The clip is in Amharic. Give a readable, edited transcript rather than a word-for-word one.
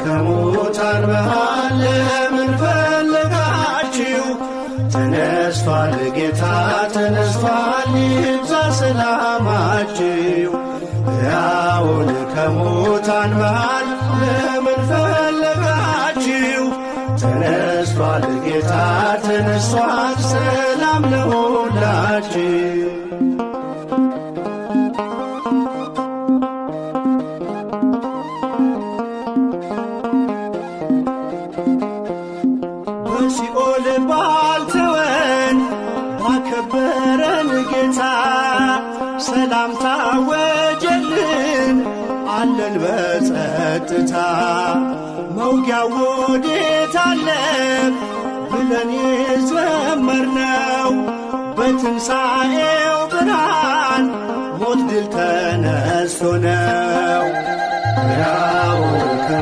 ከሙታን መሃል ለምን ፈለጋችሁ? ተነስቷል ጌታ ተነስቷል፣ ይብዛ ሰላማችሁ። ሕያውን ከሙታን መሃል ለምን ፈለጋችሁ? ተነስቷል ጌታ ተነስቷል፣ ሰላም ለሁላችሁ። በሲኦል ባልተወን ባከበረን ጌታ ሰላምታ ወጀልን አለን በጸጥታ። መውጊያው ወዴት አለ ብለን የዘመርነው በትንሣኤው ብርሃን ሞት ድል ተነስቶ ነው።